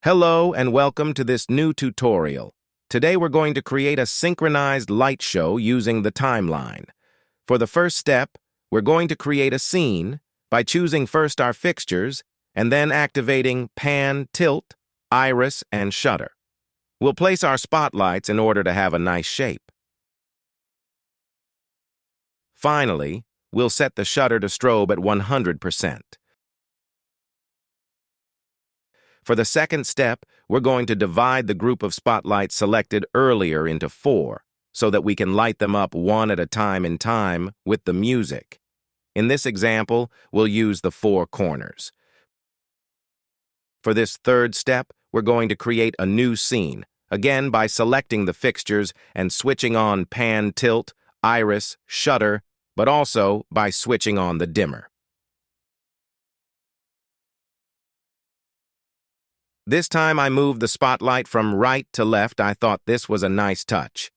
Hello and welcome to this new tutorial. Today we're going to create a synchronized light show using the timeline. For the first step, we're going to create a scene by choosing first our fixtures and then activating pan, tilt, iris, and shutter. We'll place our spotlights in order to have a nice shape. Finally, we'll set the shutter to strobe at 100%. For the second step, we're going to divide the group of spotlights selected earlier into 4, so that we can light them up one at a time in time with the music. In this example, we'll use the 4 corners. For this third step, we're going to create a new scene, again by selecting the fixtures and switching on pan, tilt, iris, shutter, but also by switching on the dimmer. This time I moved the spotlight from right to left. I thought this was a nice touch.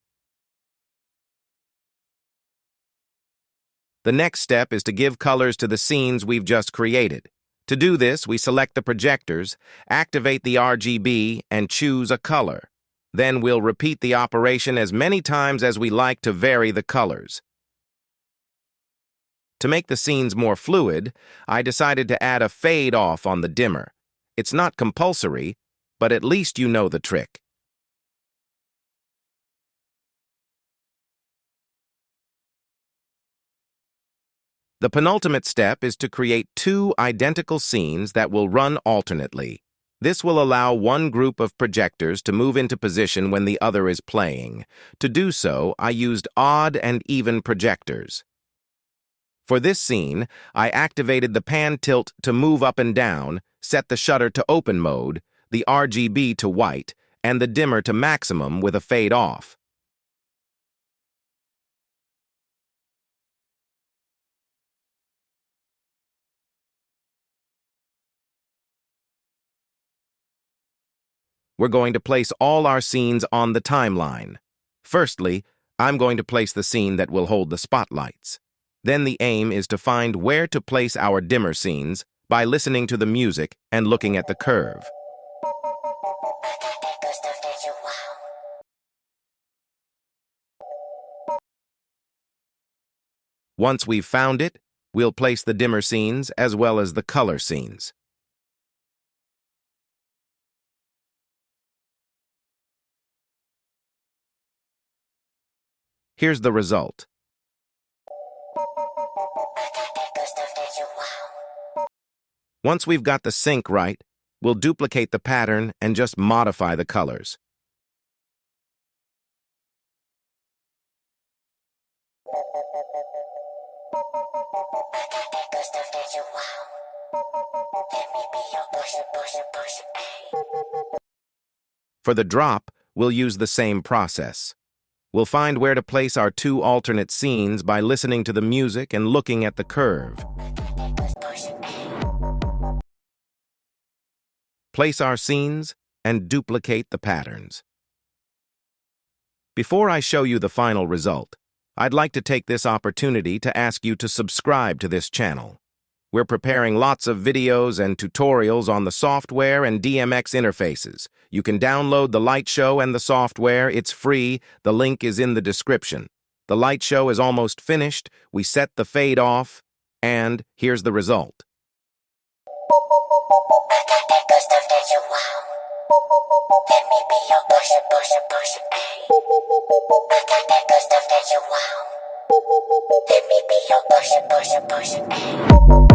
The next step is to give colors to the scenes we've just created. To do this, we select the projectors, activate the RGB, and choose a color. Then we'll repeat the operation as many times as we like to vary the colors. To make the scenes more fluid, I decided to add a fade off on the dimmer. It's not compulsory, but at least you know the trick. The penultimate step is to create 2 identical scenes that will run alternately. This will allow one group of projectors to move into position when the other is playing. To do so, I used odd and even projectors. For this scene, I activated the pan tilt to move up and down, set the shutter to open mode, the RGB to white, and the dimmer to maximum with a fade off. We're going to place all our scenes on the timeline. Firstly, I'm going to place the scene that will hold the spotlights. Then the aim is to find where to place our dimmer scenes by listening to the music and looking at the curve. Once we've found it, we'll place the dimmer scenes as well as the color scenes. Here's the result. Once we've got the sync right, we'll duplicate the pattern and just modify the colors. For the drop, we'll use the same process. We'll find where to place our 2 alternate scenes by listening to the music and looking at the curve. Place our scenes and duplicate the patterns. Before I show you the final result, I'd like to take this opportunity to ask you to subscribe to this channel. We're preparing lots of videos and tutorials on the software and DMX interfaces. You can download the Lightshow and the software. It's free. The link is in the description. The Lightshow is almost finished. We set the fade off, and here's the result. Let me be your pusher, pusher, pusher, ayy. I got that good stuff that you want. Let me be your pusher, pusher, pusher, ayy.